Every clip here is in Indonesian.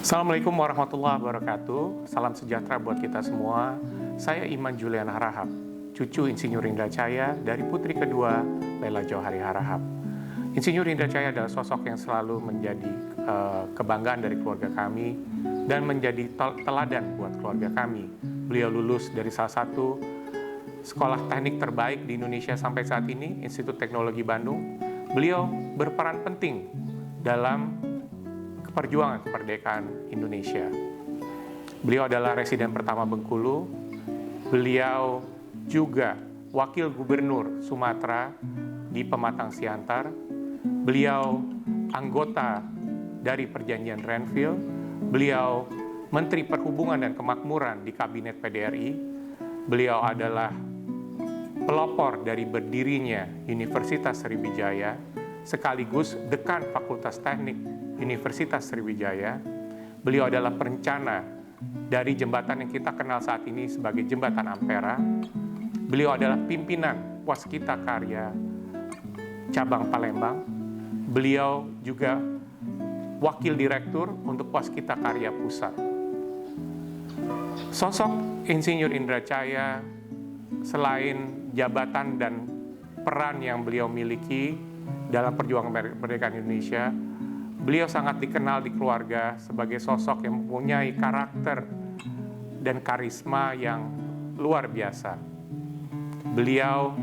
Assalamualaikum warahmatullahi wabarakatuh. Salam sejahtera buat kita semua. Saya Iman Julian Harahap, cucu Insinyur Indra Caya dari putri kedua Lela Jauhari Harahap. Insinyur Indra Caya adalah sosok yang selalu menjadi kebanggaan dari keluarga kami dan menjadi teladan buat keluarga kami. Beliau lulus dari salah satu sekolah teknik terbaik di Indonesia sampai saat ini, Institut Teknologi Bandung. Beliau berperan penting dalam perjuangan kemerdekaan Indonesia. Beliau adalah residen pertama Bengkulu. Beliau juga wakil gubernur Sumatera di Pematang Siantar. Beliau anggota dari Perjanjian Renville. Beliau Menteri Perhubungan dan Kemakmuran di Kabinet PDRI. Beliau adalah pelopor dari berdirinya Universitas Sriwijaya, sekaligus dekan Fakultas Teknik Universitas Sriwijaya. Beliau adalah perencana dari jembatan yang kita kenal saat ini sebagai Jembatan Ampera. Beliau adalah pimpinan Waskita Karya Cabang Palembang. Beliau juga wakil direktur untuk Waskita Karya Pusat. Sosok Insinyur Indra Caya, selain jabatan dan peran yang beliau miliki dalam perjuangan kemerdekaan Indonesia, beliau sangat dikenal di keluarga sebagai sosok yang mempunyai karakter dan karisma yang luar biasa. Beliau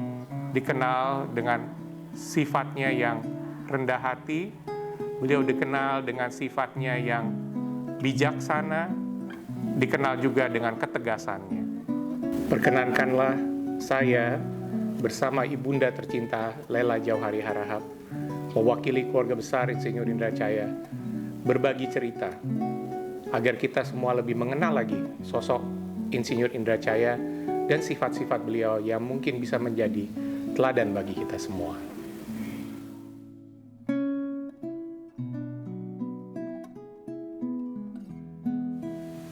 dikenal dengan sifatnya yang rendah hati, beliau dikenal dengan sifatnya yang bijaksana, dikenal juga dengan ketegasannya. Perkenankanlah saya bersama ibunda tercinta Lela Jauhari Harahap, mewakili keluarga besar Insinyur Indra Caya, berbagi cerita agar kita semua lebih mengenal lagi sosok Insinyur Indra Caya dan sifat-sifat beliau yang mungkin bisa menjadi teladan bagi kita semua.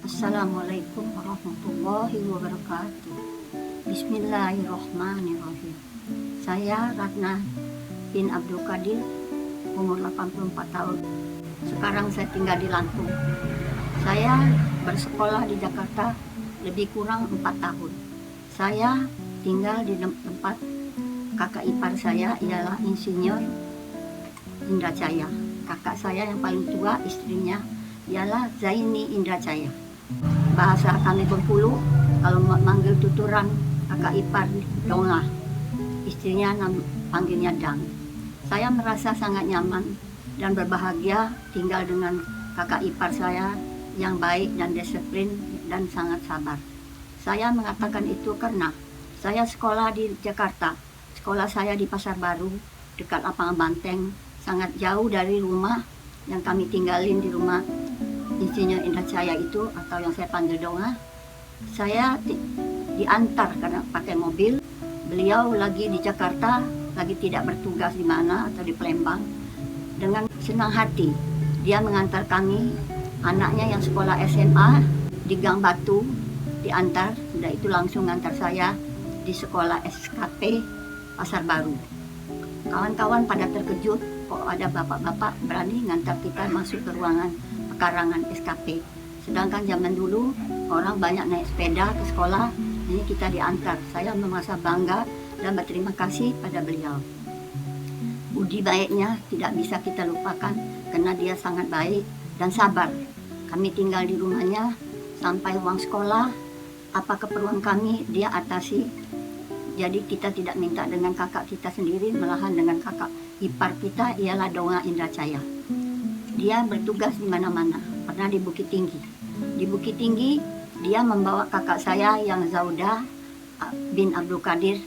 Assalamualaikum warahmatullahi wabarakatuh. Bismillahirrahmanirrahim. Saya Ratna bin Abdul Qadir, umur 84 tahun. Sekarang saya tinggal di Lampung. Saya bersekolah di Jakarta lebih kurang 4 tahun. Saya tinggal di tempat kakak ipar saya ialah Insinyur Indra Caya. Kakak saya yang paling tua, istrinya ialah Zaini Indra Caya. Bahasa kami Bengkulu, kalau manggil tuturan kakak ipar Donga, istrinya panggilnya Dang. Saya merasa sangat nyaman dan berbahagia tinggal dengan kakak ipar saya yang baik dan disiplin dan sangat sabar. Saya mengatakan itu karena saya sekolah di Jakarta. Sekolah saya di Pasar Baru, dekat Lapangan Banteng, sangat jauh dari rumah yang kami tinggalin di rumah Insinyur Indra Caya itu, atau yang saya panggil Donga. Saya diantar karena pakai mobil. Beliau lagi di Jakarta, lagi tidak bertugas di mana atau di Palembang. Dengan senang hati dia mengantar kami, anaknya yang sekolah SMA di Gang Batu, diantar. Sudah itu langsung mengantar saya di sekolah SKP Pasar Baru. Kawan-kawan pada terkejut, kok ada bapak-bapak berani ngantar kita masuk ke ruangan pekarangan SKP. Sedangkan zaman dulu orang banyak naik sepeda ke sekolah, ini kita diantar. Saya merasa bangga dan berterima kasih pada beliau. Budi baiknya tidak bisa kita lupakan karena dia sangat baik dan sabar. Kami tinggal di rumahnya sampai uang sekolah, apa keperluan kami dia atasi. Jadi kita tidak minta dengan kakak kita sendiri, malahan dengan kakak ipar kita ialah Donga Indra Caya. Dia bertugas di mana-mana, pernah di Bukit Tinggi. Di Bukit Tinggi dia membawa kakak saya yang Zauda bin Abdul Qadir,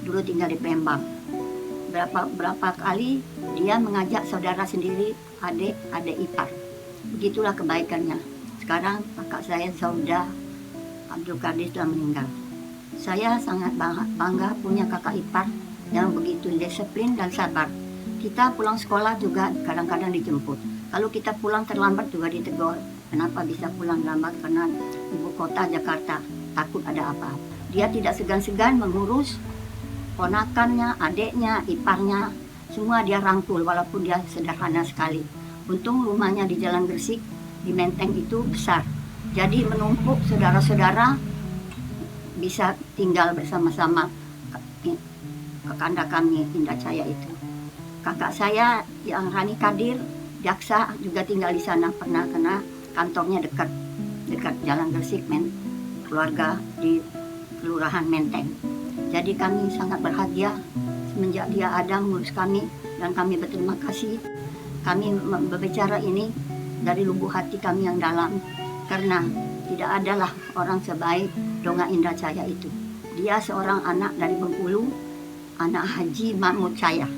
dulu tinggal di Palembang. Berapa kali dia mengajak saudara sendiri, adik ipar. Begitulah kebaikannya. Sekarang kakak saya Zauda Abdul Qadir telah meninggal. Saya sangat bangga punya kakak ipar yang begitu disiplin dan sabar. Kita pulang sekolah juga kadang-kadang dijemput. Kalau kita pulang terlambat juga ditegur. Kenapa bisa pulang lambat? Karena ibu kota Jakarta, takut ada apa-apa. Dia tidak segan-segan mengurus ponakannya, adiknya, iparnya, semua dia rangkul walaupun dia sederhana sekali. Untung rumahnya di Jalan Gresik, di Menteng itu besar. Jadi menumpuk saudara-saudara bisa tinggal bersama-sama ke kanda kami Indrajaya itu. Kakak saya yang Rani Kadir, jaksa juga tinggal di sana pernah, karena kantornya dekat Jalan Gresik, keluarga di Kelurahan Menteng. Jadi kami sangat bahagia semenjak dia ada mengurus kami, dan kami berterima kasih. Kami berbicara ini dari lubuk hati kami yang dalam, karena tidak adalah orang sebaik Dongga Indrajaya itu. Dia seorang anak dari Bengkulu, anak Haji Mahmud Syah.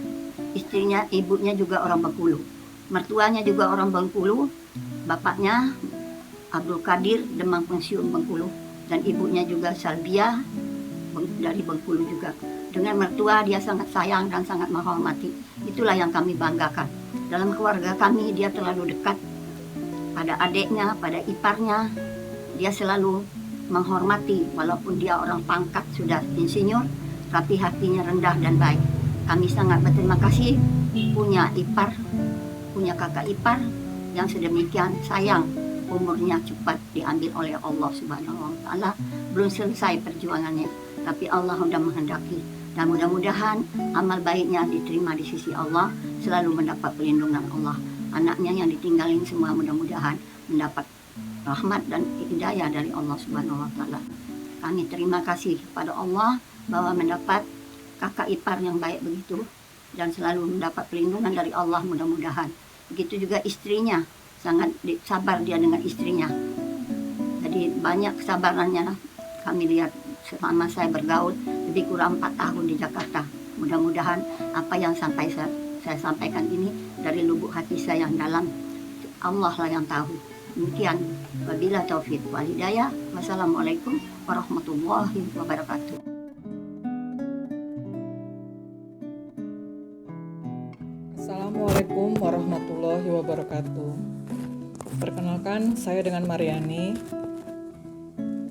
Istrinya, ibunya juga orang Bengkulu. Mertuanya juga orang Bengkulu, bapaknya Abdul Qadir Demang Pensiun Bengkulu, dan ibunya juga Salbia dari Bengkulu juga. Dengan mertua dia sangat sayang dan sangat menghormati. Itulah yang kami banggakan. Dalam keluarga kami dia terlalu dekat pada adiknya, pada iparnya. Dia selalu menghormati, walaupun dia orang pangkat sudah insinyur, tapi hatinya rendah dan baik. Kami sangat berterima kasih punya ipar, punya kakak ipar yang sedemikian sayang. Umurnya cepat diambil oleh Allah Subhanahu wa Ta'ala. Belum selesai perjuangannya, tapi Allah sudah menghendaki. Dan mudah-mudahan amal baiknya diterima di sisi Allah, selalu mendapat perlindungan Allah. Anaknya yang ditinggalin semua mudah-mudahan mendapat rahmat dan hidayah dari Allah Subhanahu wa Ta'ala. Kami terima kasih kepada Allah bahwa mendapat kakak ipar yang baik begitu, dan selalu mendapat perlindungan dari Allah mudah-mudahan. Begitu juga istrinya, sangat sabar dia dengan istrinya. Jadi banyak kesabarannya kami lihat selama saya bergaul lebih kurang 4 tahun di Jakarta. Mudah-mudahan apa yang saya sampaikan ini dari lubuk hati saya yang dalam, Allah lah yang tahu. Demikian, wabillahi taufik wal hidayah. Wassalamualaikum warahmatullahi wabarakatuh. Assalamualaikum warahmatullahi wabarakatuh. Perkenalkan, saya dengan Mariani.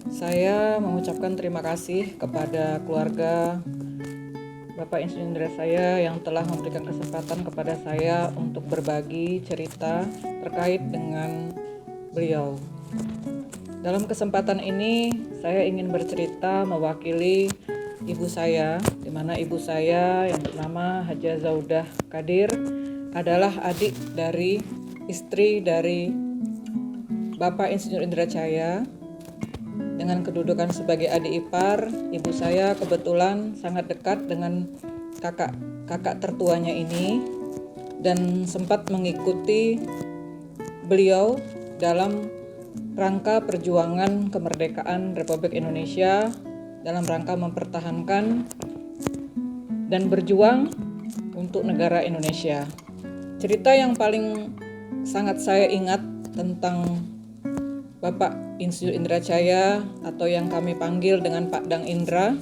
Saya mengucapkan terima kasih kepada keluarga Bapak Insinyur Indrajaya yang telah memberikan kesempatan kepada saya untuk berbagi cerita terkait dengan beliau. Dalam kesempatan ini, saya ingin bercerita mewakili ibu saya, di mana ibu saya yang bernama Hajah Zaudah Qadir adalah adik dari istri dari Bapak Insinyur Indrajaya. Dengan kedudukan sebagai adik ipar, ibu saya kebetulan sangat dekat dengan kakak tertuanya ini dan sempat mengikuti beliau dalam rangka perjuangan kemerdekaan Republik Indonesia, dalam rangka mempertahankan dan berjuang untuk negara Indonesia. Cerita yang paling sangat saya ingat tentang Bapak Insinyur Indrajaya atau yang kami panggil dengan Pak Dang Indra,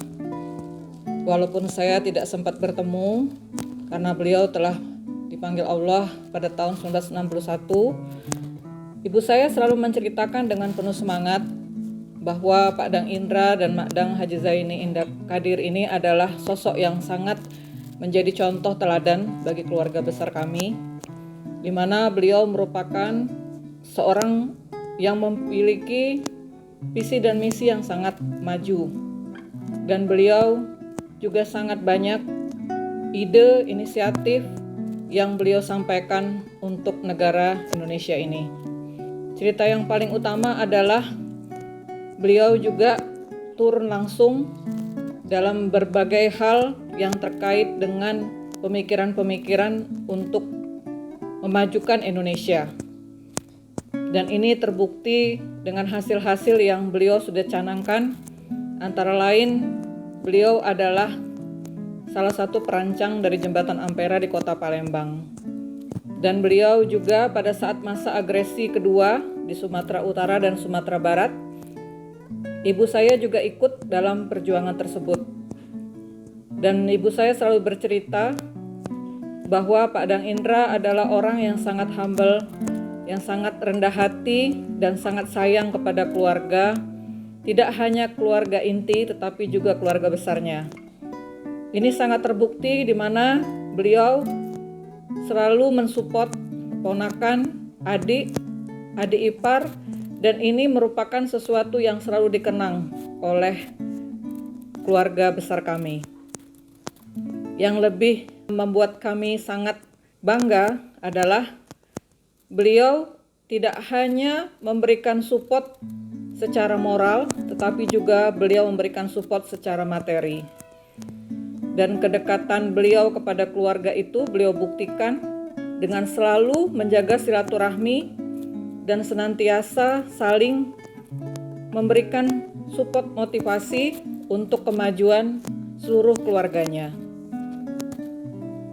walaupun saya tidak sempat bertemu karena beliau telah dipanggil Allah pada tahun 1961, ibu saya selalu menceritakan dengan penuh semangat bahwa Pak Dang Indra dan Mak Dang Haji Zaini Indah Qadir ini adalah sosok yang sangat menjadi contoh teladan bagi keluarga besar kami, di mana beliau merupakan seorang yang memiliki visi dan misi yang sangat maju, dan beliau juga sangat banyak ide, inisiatif yang beliau sampaikan untuk negara Indonesia ini. Cerita yang paling utama adalah beliau juga turun langsung dalam berbagai hal yang terkait dengan pemikiran-pemikiran untuk memajukan Indonesia. Dan ini terbukti dengan hasil-hasil yang beliau sudah canangkan. Antara lain, beliau adalah salah satu perancang dari Jembatan Ampera di Kota Palembang. Dan beliau juga pada saat masa agresi kedua di Sumatera Utara dan Sumatera Barat, ibu saya juga ikut dalam perjuangan tersebut. Dan ibu saya selalu bercerita bahwa Pak Dang Indra adalah orang yang sangat humble, yang sangat rendah hati dan sangat sayang kepada keluarga, tidak hanya keluarga inti tetapi juga keluarga besarnya. Ini sangat terbukti di mana beliau selalu mensupport keponakan, adik, adik ipar, dan ini merupakan sesuatu yang selalu dikenang oleh keluarga besar kami. Yang lebih membuat kami sangat bangga adalah beliau tidak hanya memberikan support secara moral, tetapi juga beliau memberikan support secara materi. Dan kedekatan beliau kepada keluarga itu beliau buktikan dengan selalu menjaga silaturahmi dan senantiasa saling memberikan support motivasi untuk kemajuan seluruh keluarganya.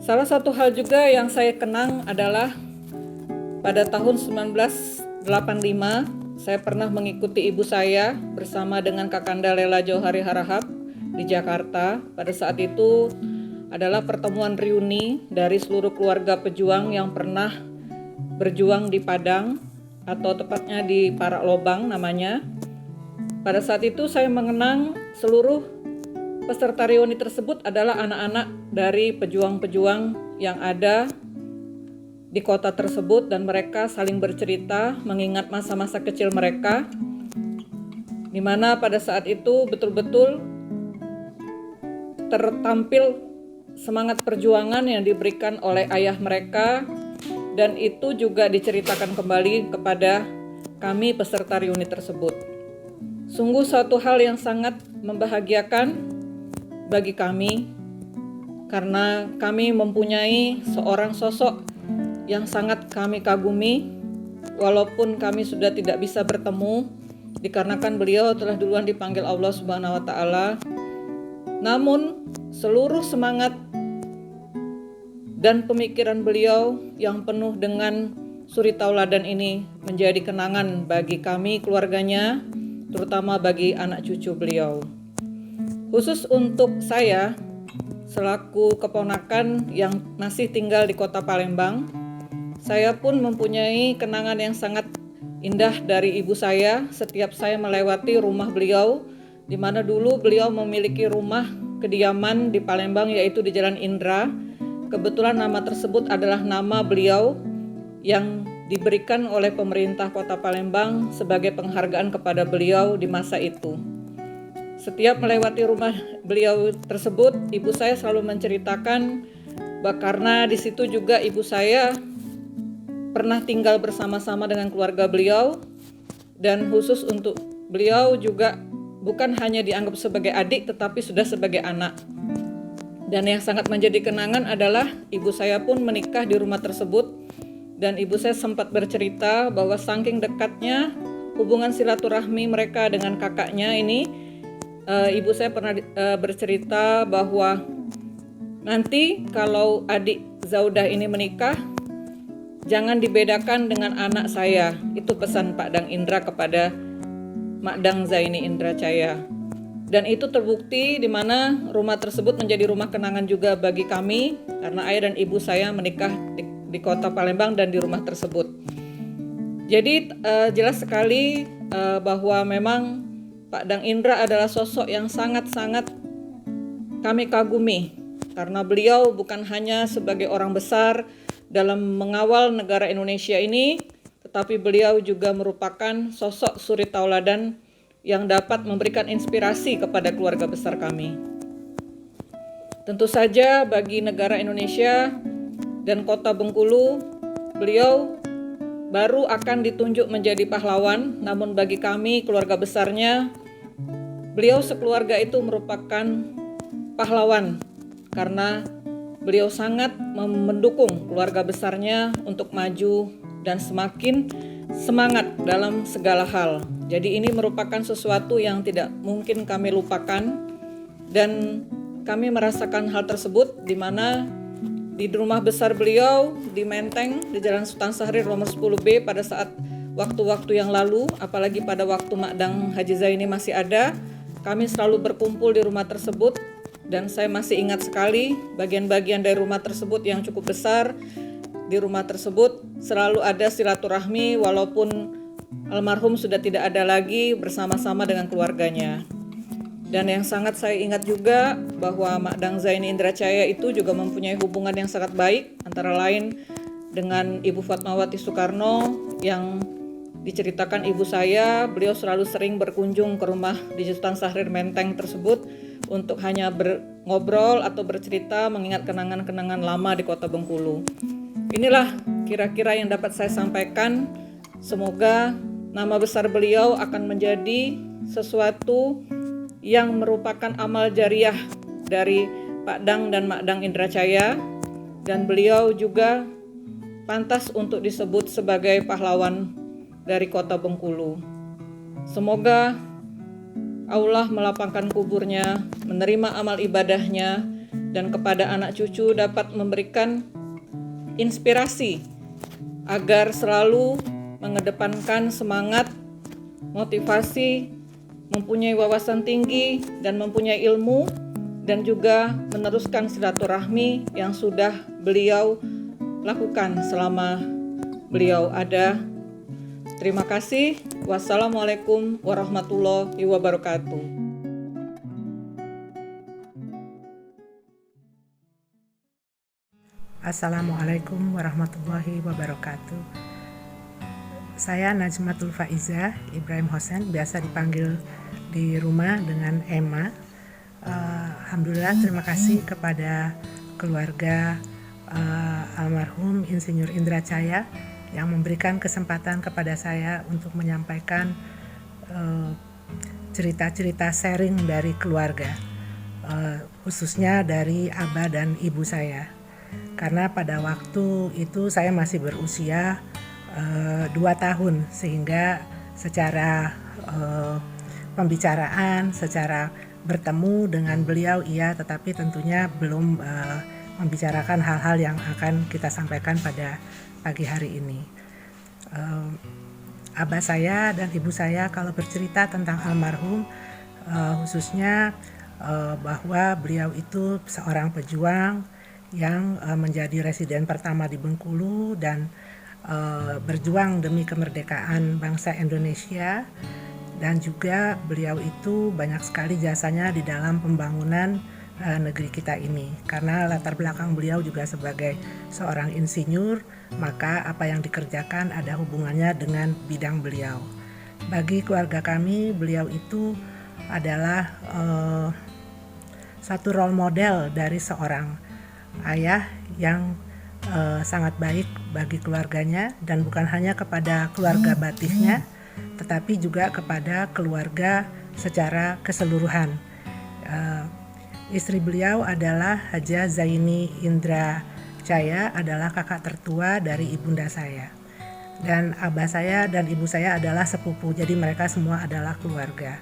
Salah satu hal juga yang saya kenang adalah pada tahun 1985 saya pernah mengikuti ibu saya bersama dengan Kakanda Lela Johari Harahap di Jakarta. Pada saat itu adalah pertemuan reuni dari seluruh keluarga pejuang yang pernah berjuang di Padang, atau tepatnya di Parak Lobang namanya. Pada saat itu saya mengenang seluruh peserta reuni tersebut adalah anak-anak dari pejuang-pejuang yang ada di kota tersebut, dan mereka saling bercerita mengingat masa-masa kecil mereka, di mana pada saat itu betul-betul tertampil semangat perjuangan yang diberikan oleh ayah mereka, dan itu juga diceritakan kembali kepada kami peserta reuni tersebut. Sungguh suatu hal yang sangat membahagiakan bagi kami, karena kami mempunyai seorang sosok yang sangat kami kagumi, walaupun kami sudah tidak bisa bertemu dikarenakan beliau telah duluan dipanggil Allah Subhanahu wa taala. Namun seluruh semangat dan pemikiran beliau yang penuh dengan suri tauladan ini menjadi kenangan bagi kami keluarganya, terutama bagi anak cucu beliau. Khusus untuk saya selaku keponakan yang masih tinggal di kota Palembang, saya pun mempunyai kenangan yang sangat indah dari ibu saya setiap saya melewati rumah beliau, di mana dulu beliau memiliki rumah kediaman di Palembang, yaitu di Jalan Indra. Kebetulan nama tersebut adalah nama beliau yang diberikan oleh pemerintah Kota Palembang sebagai penghargaan kepada beliau di masa itu. Setiap melewati rumah beliau tersebut, ibu saya selalu menceritakan karena di situ juga ibu saya pernah tinggal bersama-sama dengan keluarga beliau, dan khusus untuk beliau juga bukan hanya dianggap sebagai adik tetapi sudah sebagai anak. Dan yang sangat menjadi kenangan adalah ibu saya pun menikah di rumah tersebut, dan ibu saya sempat bercerita bahwa saking dekatnya hubungan silaturahmi mereka dengan kakaknya ini, ibu saya pernah bercerita bahwa nanti kalau adik Zaudah ini menikah, jangan dibedakan dengan anak saya. Itu pesan Pak Dang Indra kepada Mak Dang Zaini Indra Caya. Dan itu terbukti di mana rumah tersebut menjadi rumah kenangan juga bagi kami, karena ayah dan ibu saya menikah di kota Palembang dan di rumah tersebut. Jadi jelas sekali bahwa memang Pak Dang Indra adalah sosok yang sangat-sangat kami kagumi, karena beliau bukan hanya sebagai orang besar dalam mengawal negara Indonesia ini, tetapi beliau juga merupakan sosok suri tauladan yang dapat memberikan inspirasi kepada keluarga besar kami. Tentu saja bagi negara Indonesia dan kota Bengkulu, beliau baru akan ditunjuk menjadi pahlawan, namun bagi kami keluarga besarnya, beliau sekeluarga itu merupakan pahlawan karena beliau sangat mendukung keluarga besarnya untuk maju dan semakin semangat dalam segala hal. Jadi ini merupakan sesuatu yang tidak mungkin kami lupakan, dan kami merasakan hal tersebut di mana di rumah besar beliau di Menteng di Jalan Sultan Syahrir nomor 10B pada saat waktu-waktu yang lalu, apalagi pada waktu Mak Dang Haji Zaini masih ada, kami selalu berkumpul di rumah tersebut. Dan saya masih ingat sekali bagian-bagian dari rumah tersebut yang cukup besar. Di rumah tersebut selalu ada silaturahmi walaupun almarhum sudah tidak ada lagi, bersama-sama dengan keluarganya. Dan yang sangat saya ingat juga bahwa Mak Dang Zaini Indra Caya itu juga mempunyai hubungan yang sangat baik, antara lain dengan Ibu Fatmawati Soekarno yang diceritakan ibu saya, beliau selalu sering berkunjung ke rumah di Sultan Syahrir Menteng tersebut untuk hanya ngobrol atau bercerita mengingat kenangan-kenangan lama di Kota Bengkulu. Inilah kira-kira yang dapat saya sampaikan. Semoga nama besar beliau akan menjadi sesuatu yang merupakan amal jariah dari Pak Dang dan Mak Dang Indrajaya, dan beliau juga pantas untuk disebut sebagai pahlawan dari Kota Bengkulu. Semoga Allah melapangkan kuburnya, menerima amal ibadahnya, dan kepada anak cucu dapat memberikan inspirasi agar selalu mengedepankan semangat, motivasi, mempunyai wawasan tinggi dan mempunyai ilmu, dan juga meneruskan silaturahmi yang sudah beliau lakukan selama beliau ada. Terima kasih. Wassalamualaikum warahmatullahi wabarakatuh. Assalamualaikum warahmatullahi wabarakatuh. Saya Najmatul Faiza Ibrahim Hosen, biasa dipanggil di rumah dengan Emma. Alhamdulillah, terima kasih kepada keluarga almarhum Insinyur Indrajaya yang memberikan kesempatan kepada saya untuk menyampaikan cerita-cerita sharing dari keluarga, khususnya dari abah dan ibu saya. Karena pada waktu itu saya masih berusia 2 tahun, sehingga secara pembicaraan, secara bertemu dengan beliau iya, tetapi tentunya belum membicarakan hal-hal yang akan kita sampaikan pada pagi hari ini. Abah saya dan ibu saya kalau bercerita tentang almarhum, khususnya bahwa beliau itu seorang pejuang yang menjadi residen pertama di Bengkulu dan berjuang demi kemerdekaan bangsa Indonesia, dan juga beliau itu banyak sekali jasanya di dalam pembangunan negeri kita ini. Karena latar belakang beliau juga sebagai seorang insinyur, maka apa yang dikerjakan ada hubungannya dengan bidang beliau. Bagi keluarga kami, beliau itu adalah satu role model dari seorang ayah yang sangat baik bagi keluarganya, dan bukan hanya kepada keluarga batiknya, tetapi juga kepada keluarga secara keseluruhan. Istri beliau adalah Haja Zaini Indrajaya, adalah kakak tertua dari ibunda saya. Dan abah saya dan ibu saya adalah sepupu, jadi mereka semua adalah keluarga.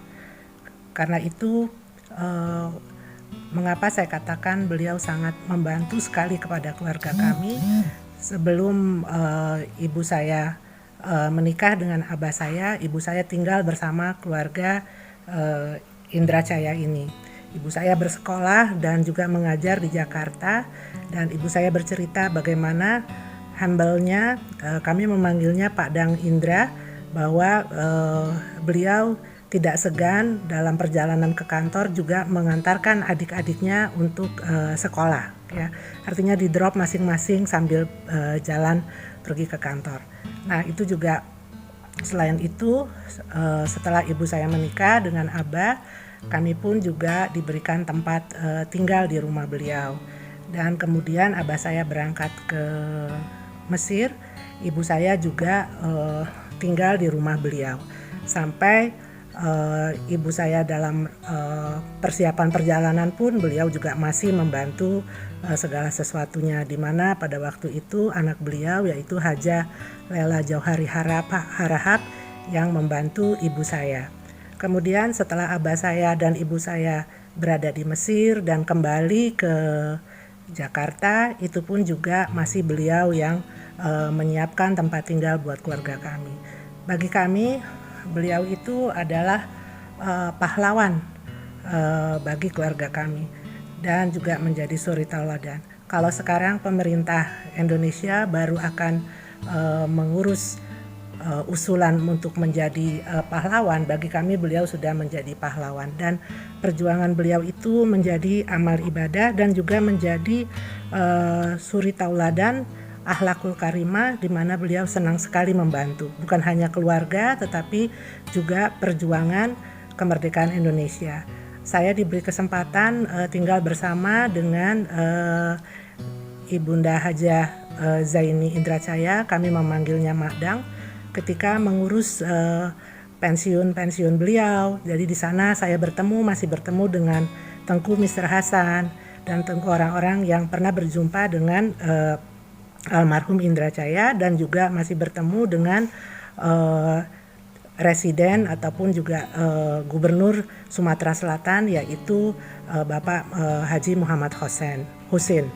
Karena itu, mengapa saya katakan beliau sangat membantu sekali kepada keluarga kami. Sebelum ibu saya menikah dengan abah saya, ibu saya tinggal bersama keluarga Indrajaya ini. Ibu saya bersekolah dan juga mengajar di Jakarta, dan ibu saya bercerita bagaimana humble-nya, kami memanggilnya Pak Dang Indra, bahwa beliau tidak segan dalam perjalanan ke kantor juga mengantarkan adik-adiknya untuk sekolah, ya. Artinya di drop masing-masing sambil jalan pergi ke kantor. Nah, itu juga selain itu, setelah ibu saya menikah dengan abah, kami pun juga diberikan tempat tinggal di rumah beliau. Dan kemudian abah saya berangkat ke Mesir, ibu saya juga tinggal di rumah beliau. Sampai ibu saya dalam persiapan perjalanan pun beliau juga masih membantu segala sesuatunya, di mana pada waktu itu anak beliau yaitu Haja Lela Jauhari Harahap yang membantu ibu saya. Kemudian setelah abah saya dan ibu saya berada di Mesir dan kembali ke Jakarta, itu pun juga masih beliau yang menyiapkan tempat tinggal buat keluarga kami. Bagi kami, beliau itu adalah pahlawan bagi keluarga kami dan juga menjadi suri tauladan. Kalau sekarang pemerintah Indonesia baru akan mengurus usulan untuk menjadi pahlawan, bagi kami beliau sudah menjadi pahlawan, dan perjuangan beliau itu menjadi amal ibadah dan juga menjadi suri tauladan akhlakul karimah, di mana beliau senang sekali membantu, bukan hanya keluarga tetapi juga perjuangan kemerdekaan Indonesia. Saya diberi kesempatan tinggal bersama dengan Ibunda Hajah Zaini Indracaya, kami memanggilnya Madang, ketika mengurus pensiun beliau. Jadi di sana saya masih bertemu dengan Tengku Mr. Hasan dan Tengku orang-orang yang pernah berjumpa dengan almarhum Indracaya, dan juga masih bertemu dengan residen ataupun juga Gubernur Sumatera Selatan, yaitu Bapak Haji Muhammad Husin.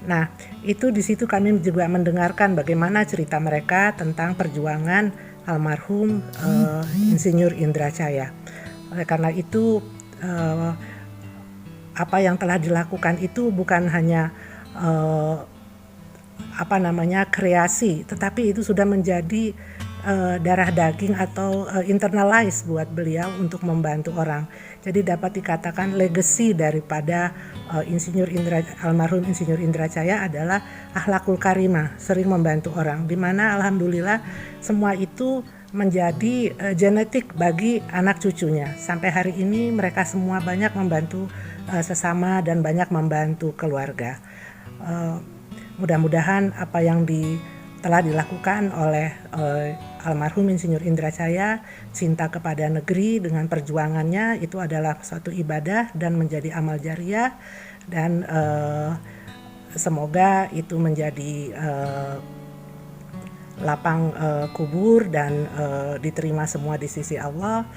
Nah, itu di situ kami juga mendengarkan bagaimana cerita mereka tentang perjuangan almarhum Insinyur Indracaya. Oleh karena itu apa yang telah dilakukan itu bukan hanya kreasi, tetapi itu sudah menjadi darah daging atau internalize buat beliau untuk membantu orang. Jadi dapat dikatakan legacy daripada almarhum Insinyur Indracaya adalah akhlakul karimah, sering membantu orang, di mana alhamdulillah semua itu menjadi genetik bagi anak cucunya. Sampai hari ini mereka semua banyak membantu sesama dan banyak membantu keluarga. Mudah-mudahan apa yang telah dilakukan oleh almarhum Insinyur Indracaya, cinta kepada negeri dengan perjuangannya, itu adalah suatu ibadah dan menjadi amal jariah, dan semoga itu menjadi lapang kubur dan diterima semua di sisi Allah.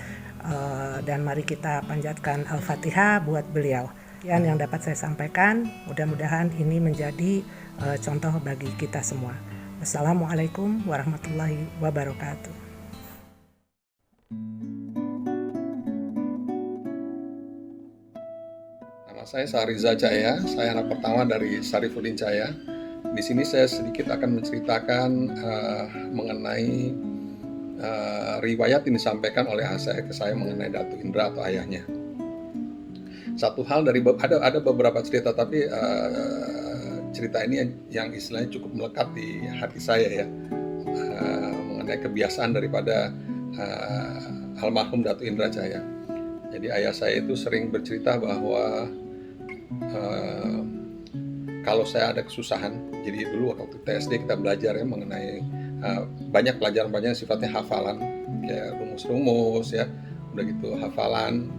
Dan mari kita panjatkan Al-Fatihah buat beliau. Yang dapat saya sampaikan, mudah-mudahan ini menjadi contoh bagi kita semua. Wassalamualaikum warahmatullahi wabarakatuh. Nama saya Sahriza Jaya, saya anak pertama dari Syarifuddin Jaya. Di sini saya sedikit akan menceritakan mengenai riwayat yang disampaikan oleh saya ke saya mengenai Datuk Indra atau ayahnya. Satu hal dari ada beberapa cerita, tapi cerita ini yang istilahnya cukup melekat di hati saya ya, mengenai kebiasaan daripada almarhum Datuk Indra Jaya. Jadi ayah saya itu sering bercerita bahwa kalau saya ada kesusahan, jadi dulu waktu TSD kita belajar ya mengenai banyak pelajaran-pelajaran sifatnya hafalan, kayak rumus-rumus ya, udah gitu hafalan,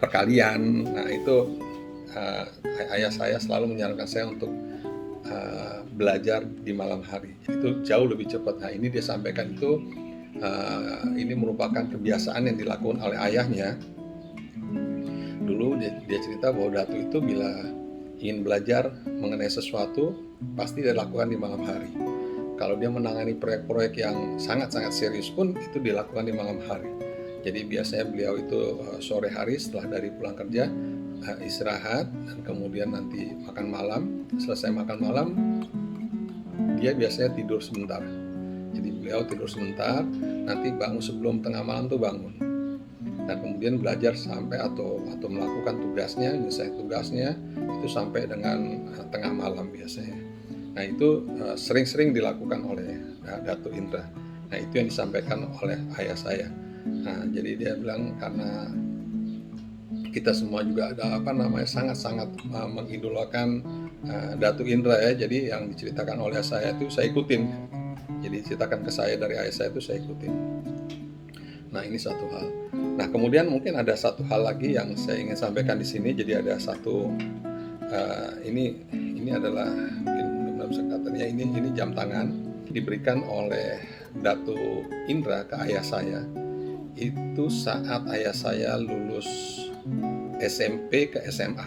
perkalian. Nah itu ayah saya selalu menyarankan saya untuk belajar di malam hari. Itu jauh lebih cepat. Nah ini dia sampaikan itu ini merupakan kebiasaan yang dilakukan oleh ayahnya. Dulu dia cerita bahwa Datu itu bila ingin belajar mengenai sesuatu pasti dia lakukan di malam hari. Kalau dia menangani proyek-proyek yang sangat-sangat serius pun itu dilakukan di malam hari. Jadi biasanya beliau itu sore hari setelah dari pulang kerja istirahat, dan kemudian nanti makan malam. Selesai makan malam dia biasanya tidur sebentar. Jadi beliau tidur sebentar, nanti bangun sebelum tengah malam tuh bangun, dan kemudian belajar sampai atau melakukan tugasnya, menyelesaikan tugasnya itu sampai dengan tengah malam biasanya. Nah itu sering-sering dilakukan oleh Datuk Indra. Nah itu yang disampaikan oleh ayah saya. Nah jadi dia bilang karena kita semua juga ada sangat-sangat mengidolakan Datuk Indra ya. Jadi yang diceritakan oleh saya itu saya ikutin. Jadi ceritakan ke saya dari ayah saya itu saya ikutin. Nah ini satu hal. Nah kemudian mungkin ada satu hal lagi yang saya ingin sampaikan di sini. Jadi ada satu ini adalah mungkin katanya ini jam tangan diberikan oleh Datuk Indra ke ayah saya. Itu saat ayah saya lulus SMP ke SMA.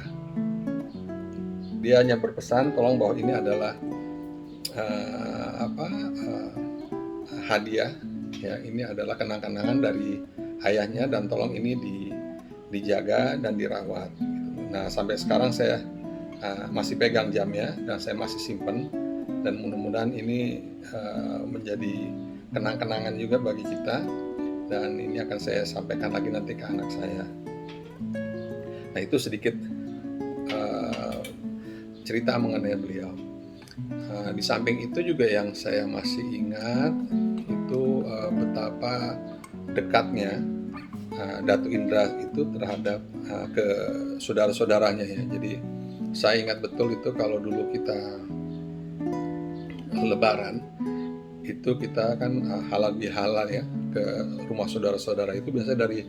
Dia hanya berpesan tolong bahwa ini adalah hadiah ya, ini adalah kenang-kenangan dari ayahnya dan tolong ini dijaga dan dirawat. Nah sampai sekarang saya masih pegang jamnya dan saya masih simpen, dan mudah-mudahan ini menjadi kenang-kenangan juga bagi kita, dan ini akan saya sampaikan lagi nanti ke anak saya. Nah itu sedikit cerita mengenai beliau. Di samping itu juga yang saya masih ingat itu betapa dekatnya Datu Indra itu terhadap ke saudara-saudaranya ya. Jadi saya ingat betul itu kalau dulu kita Lebaran itu kita kan halal bihalal ya ke rumah saudara-saudara itu biasanya dari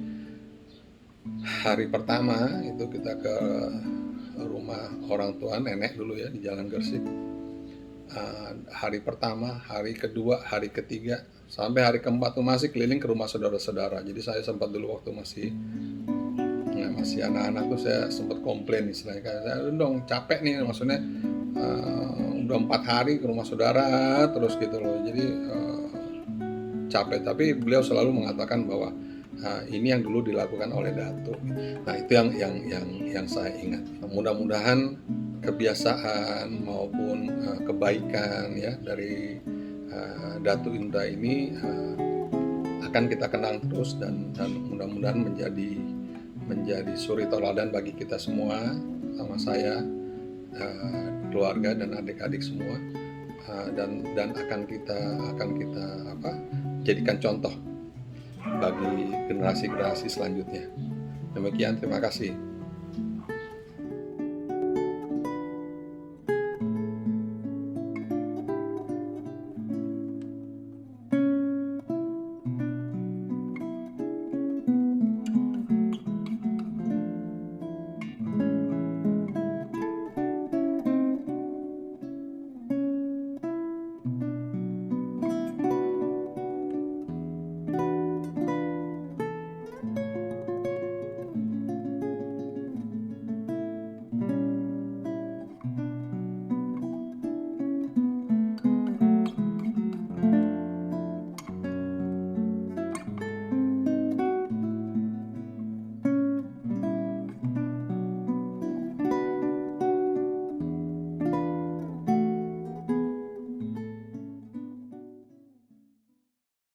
hari pertama itu kita ke rumah orang tua nenek dulu ya di Jalan Gersik. Hari pertama, hari kedua, hari ketiga, sampai hari keempat tuh masih keliling ke rumah saudara-saudara. Jadi saya sempat dulu waktu masih anak-anak tuh saya sempat komplain istilahnya, kayak saya dong capek nih, maksudnya udah 4 hari ke rumah saudara terus gitu loh. Jadi capek. Tapi beliau selalu mengatakan bahwa ini yang dulu dilakukan oleh Datuk. Nah itu yang saya ingat. Mudah-mudahan kebiasaan maupun kebaikan ya dari Datu Indra ini akan kita kenang terus dan mudah-mudahan menjadi suri tauladan bagi kita semua, sama saya, keluarga dan adik-adik semua, dan akan kita jadikan contoh bagi generasi-generasi selanjutnya. Demikian, terima kasih.